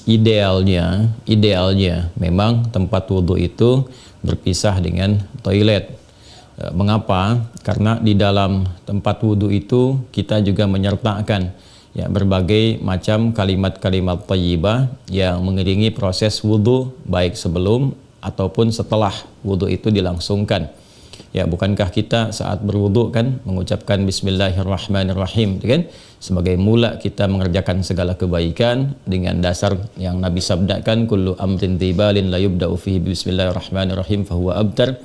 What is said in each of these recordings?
idealnya memang tempat wudhu itu berpisah dengan toilet. Mengapa? Karena di dalam tempat wudhu itu kita juga menyertakan ya berbagai macam kalimat-kalimat thayyibah yang mengiringi proses wudhu, baik sebelum ataupun setelah wudhu itu dilangsungkan. Ya, bukankah kita saat berwudhu kan mengucapkan Bismillahirrahmanirrahim, kan? Sebagai mula kita mengerjakan segala kebaikan dengan dasar yang Nabi sabdakan, kullu amrin tibalin la yubda'u fihi Bismillahirrahmanirrahim fahuwa abtar.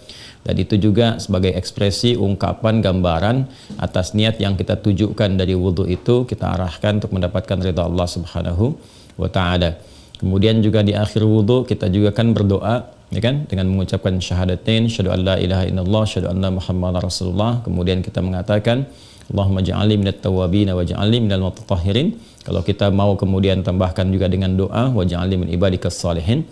Dan itu juga sebagai ekspresi ungkapan gambaran atas niat yang kita tujukan dari wudhu itu, kita arahkan untuk mendapatkan ridha Allah Subhanahu wa taala. Kemudian juga di akhir wudhu kita juga kan berdoa, ya kan, dengan mengucapkan syahadatain, syahadu an la ilaha illallah, syahadu anna muhammadar rasulullah. Kemudian kita mengatakan Allahumma ja'alni minat tawwabin wa ja'alni minal mutatahhirin. Kalau kita mau kemudian tambahkan juga dengan doa wa ja'alni min ibadikas salihin.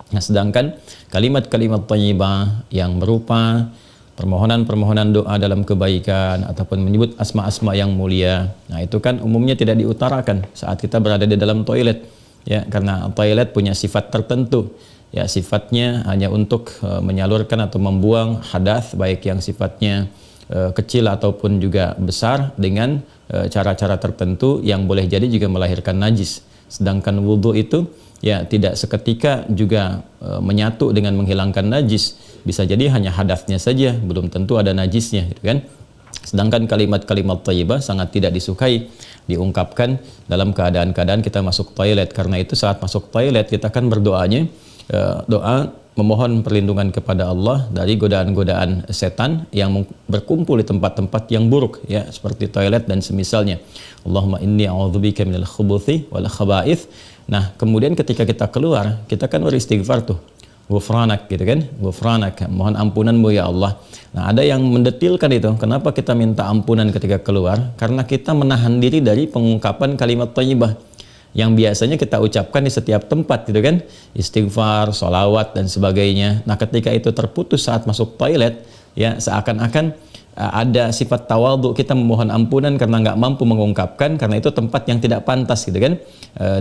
Nah, sedangkan kalimat-kalimat thayyibah yang berupa permohonan-permohonan doa dalam kebaikan ataupun menyebut asma-asma yang mulia, nah itu kan umumnya tidak diutarakan saat kita berada di dalam toilet, ya, karena toilet punya sifat tertentu. Ya, sifatnya hanya untuk menyalurkan atau membuang hadas, baik yang sifatnya kecil ataupun juga besar, dengan cara-cara tertentu yang boleh jadi juga melahirkan najis. Sedangkan wudhu itu ya tidak seketika juga menyatu dengan menghilangkan najis. Bisa jadi hanya hadasnya saja, belum tentu ada najisnya, gitu kan. Sedangkan kalimat-kalimat thayyibah sangat tidak disukai diungkapkan dalam keadaan-keadaan kita masuk toilet. Karena itu saat masuk toilet kita kan berdoanya doa memohon perlindungan kepada Allah dari godaan-godaan setan yang berkumpul di tempat-tempat yang buruk, ya, seperti toilet dan semisalnya. Allahumma inni a'udzubika minal khubuthi wal khaba'ith. Nah, kemudian ketika kita keluar, kita kan beristighfar tuh. Ghufranak, gitu kan? Ghufranak, mohon ampunanmu ya Allah. Nah, ada yang mendetilkan itu. Kenapa kita minta ampunan ketika keluar? Karena kita menahan diri dari pengungkapan kalimat thayyibah yang biasanya kita ucapkan di setiap tempat, gitu kan, istighfar, sholawat dan sebagainya. Nah, ketika itu terputus saat masuk toilet, ya, seakan-akan ada sifat tawadhu, kita memohon ampunan karena nggak mampu mengungkapkan, karena itu tempat yang tidak pantas, gitu kan,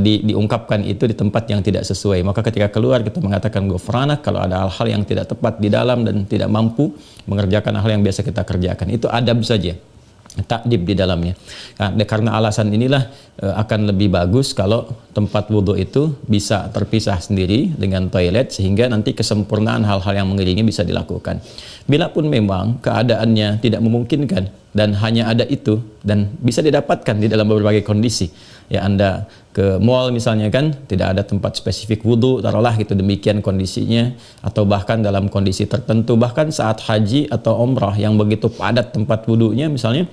diungkapkan itu di tempat yang tidak sesuai. Maka ketika keluar kita mengatakan ghufranak kalau ada hal-hal yang tidak tepat di dalam dan tidak mampu mengerjakan hal yang biasa kita kerjakan. Itu adab saja, takdib di dalamnya. Nah, karena alasan inilah akan lebih bagus kalau tempat wudhu itu bisa terpisah sendiri dengan toilet, sehingga nanti kesempurnaan hal-hal yang mengiringi bisa dilakukan. Bila pun memang keadaannya tidak memungkinkan dan hanya ada itu dan bisa didapatkan di dalam berbagai kondisi, ya, Anda ke mall misalnya kan, tidak ada tempat spesifik wudhu, taruhlah gitu, demikian kondisinya, atau bahkan dalam kondisi tertentu, bahkan saat haji atau umrah yang begitu padat tempat wudhunya misalnya,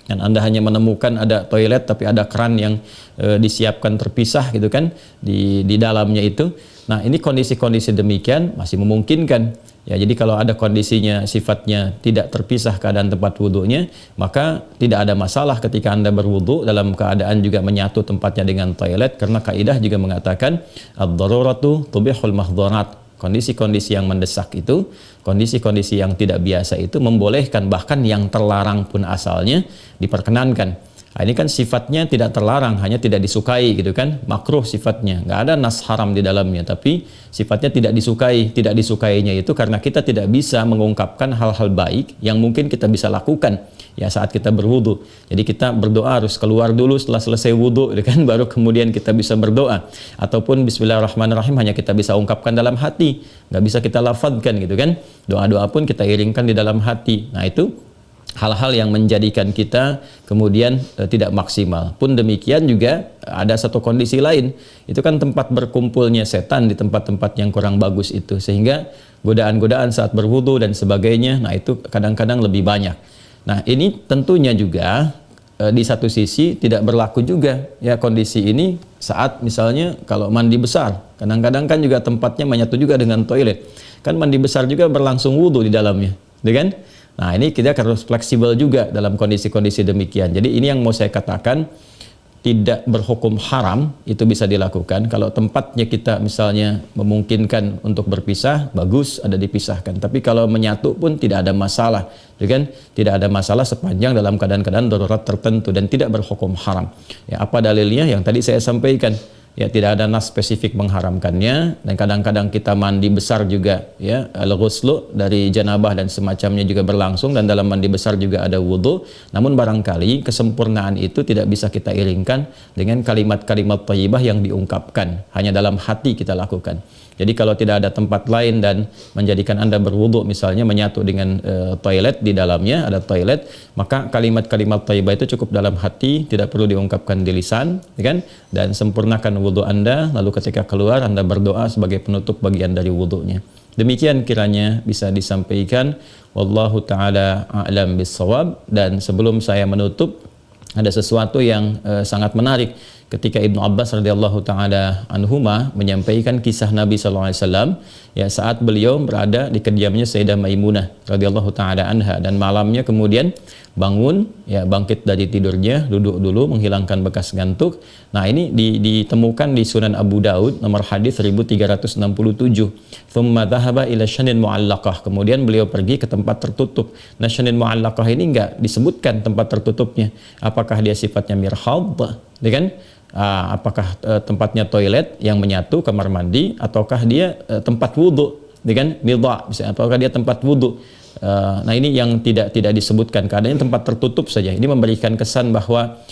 dan Anda hanya menemukan ada toilet tapi ada keran yang disiapkan terpisah, gitu kan, di dalamnya itu. Nah, ini kondisi-kondisi demikian masih memungkinkan. Ya, jadi kalau ada kondisinya sifatnya tidak terpisah keadaan tempat wudhunya, maka tidak ada masalah ketika Anda berwudhu dalam keadaan juga menyatu tempatnya dengan toilet, karena kaidah juga mengatakan ad-daruratu tubihul mahdharat. Kondisi-kondisi yang mendesak itu, kondisi-kondisi yang tidak biasa itu membolehkan, bahkan yang terlarang pun asalnya diperkenankan. Nah, ini kan sifatnya tidak terlarang, hanya tidak disukai, gitu kan, makruh sifatnya, nggak ada nas haram di dalamnya, tapi sifatnya tidak disukai. Tidak disukainya itu karena kita tidak bisa mengungkapkan hal-hal baik yang mungkin kita bisa lakukan, ya, saat kita berwudu. Jadi kita berdoa harus keluar dulu setelah selesai wudu, gitu kan, baru kemudian kita bisa berdoa. Ataupun Bismillahirrahmanirrahim hanya kita bisa ungkapkan dalam hati, nggak bisa kita lafadzkan, gitu kan. Doa-doa pun kita iringkan di dalam hati. Nah, itu hal-hal yang menjadikan kita kemudian tidak maksimal. Pun demikian juga ada satu kondisi lain, itu kan tempat berkumpulnya setan di tempat-tempat yang kurang bagus itu, sehingga godaan-godaan saat berwudu dan sebagainya, nah itu kadang-kadang lebih banyak. Nah, ini tentunya juga di satu sisi tidak berlaku juga, ya, kondisi ini saat misalnya kalau mandi besar, kadang-kadang kan juga tempatnya menyatu juga dengan toilet, kan mandi besar juga berlangsung wudu di dalamnya, kan? Nah, ini kita harus fleksibel juga dalam kondisi-kondisi demikian. Jadi ini yang mau saya katakan, tidak berhukum haram, itu bisa dilakukan. Kalau tempatnya kita misalnya memungkinkan untuk berpisah, bagus ada dipisahkan. Tapi kalau menyatu pun tidak ada masalah, kan? Tidak ada masalah sepanjang dalam keadaan-keadaan darurat tertentu dan tidak berhukum haram. Ya, apa dalilnya? Yang tadi saya sampaikan. ya tidak ada nas spesifik mengharamkannya, dan kadang-kadang kita mandi besar juga ya, al-ghuslu dari janabah dan semacamnya juga berlangsung, dan dalam mandi besar juga ada wudu. Namun barangkali kesempurnaan itu tidak bisa kita iringkan dengan kalimat-kalimat thayyibah yang diungkapkan, hanya dalam hati kita lakukan. Jadi kalau tidak ada tempat lain dan menjadikan Anda berwudu, misalnya menyatu dengan toilet, di dalamnya ada toilet, maka kalimat-kalimat thayyibah itu cukup dalam hati, tidak perlu diungkapkan di lisan, kan? Dan sempurnakan wudu Anda, lalu ketika keluar Anda berdoa sebagai penutup bagian dari wudunya. Demikian kiranya bisa disampaikan. Wallahu taala a'lam bissawab. Dan sebelum saya menutup, ada sesuatu yang sangat menarik ketika Ibnu Abbas radhiyallahu taala anhuma menyampaikan kisah Nabi sallallahu alaihi wasallam ya, saat beliau berada di kediamannya Sayyidah Maimunah radhiyallahu taala anha, dan malamnya kemudian bangun ya, bangkit dari tidurnya, duduk dulu menghilangkan bekas ngantuk. Nah, ini ditemukan di Sunan Abu Daud nomor hadis 1367. Thumma dhahaba ila syanin mu'allaqah. Kemudian beliau pergi ke tempat tertutup. Nah, syanin mu'allaqah ini enggak disebutkan tempat tertutupnya. Apakah dia sifatnya mirhad, ya kan? Apakah tempatnya toilet yang menyatu, kamar mandi, ataukah dia tempat wudu, ya kan? Midha, apakah dia tempat wudu? Nah, ini yang tidak disebutkan, keadaannya tempat tertutup saja. Ini memberikan kesan bahwa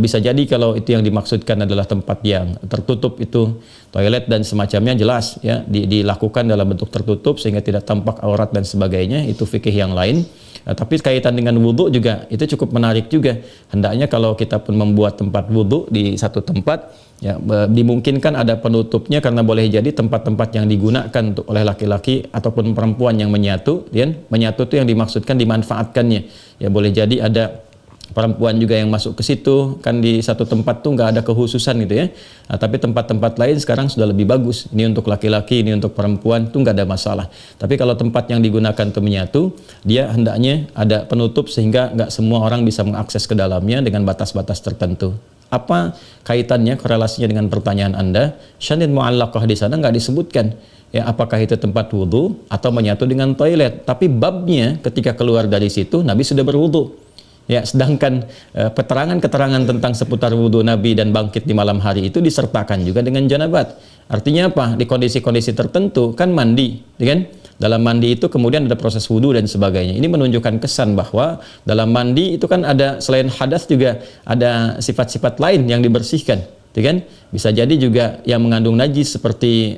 bisa jadi kalau itu yang dimaksudkan adalah tempat yang tertutup, itu toilet dan semacamnya, jelas ya, dilakukan dalam bentuk tertutup sehingga tidak tampak aurat dan sebagainya, itu fikih yang lain. Tapi kaitan dengan wudhu juga itu cukup menarik juga. Hendaknya kalau kita pun membuat tempat wudhu di satu tempat, ya, dimungkinkan ada penutupnya, karena boleh jadi tempat-tempat yang digunakan untuk oleh laki-laki ataupun perempuan yang menyatu, ya, menyatu itu yang dimaksudkan dimanfaatkannya. Ya, boleh jadi ada perempuan juga yang masuk ke situ, kan di satu tempat tuh nggak ada kekhususan gitu ya. Nah, tapi tempat-tempat lain sekarang sudah lebih bagus. Ini untuk laki-laki, ini untuk perempuan, tuh nggak ada masalah. Tapi kalau tempat yang digunakan untuk menyatu, dia hendaknya ada penutup sehingga nggak semua orang bisa mengakses ke dalamnya dengan batas-batas tertentu. Apa kaitannya, korelasinya dengan pertanyaan Anda? Syanin mu'allaqah di sana nggak disebutkan. Ya, apakah itu tempat wudhu atau menyatu dengan toilet? Tapi babnya ketika keluar dari situ, Nabi sudah berwudhu. Ya, sedangkan keterangan-keterangan tentang seputar wudhu Nabi dan bangkit di malam hari itu disertakan juga dengan janabat. Artinya apa? Di kondisi-kondisi tertentu kan mandi, ya kan? Dalam mandi itu kemudian ada proses wudhu dan sebagainya. Ini menunjukkan kesan bahwa dalam mandi itu kan ada, selain hadas juga ada sifat-sifat lain yang dibersihkan, ya kan? Bisa jadi juga yang mengandung najis seperti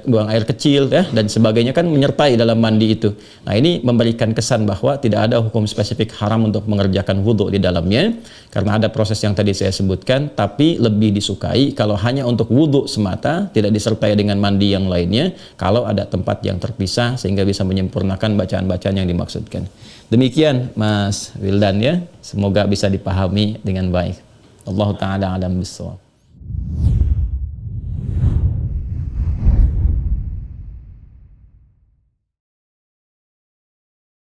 buang air kecil ya, dan sebagainya kan menyertai dalam mandi itu. Nah, ini memberikan kesan bahwa tidak ada hukum spesifik haram untuk mengerjakan wudhu di dalamnya, karena ada proses yang tadi saya sebutkan. Tapi lebih disukai kalau hanya untuk wudhu semata, tidak disertai dengan mandi yang lainnya, kalau ada tempat yang terpisah sehingga bisa menyempurnakan bacaan-bacaan yang dimaksudkan. Demikian Mas Wildan ya, semoga bisa dipahami dengan baik. Allah Ta'ala alam bisawab.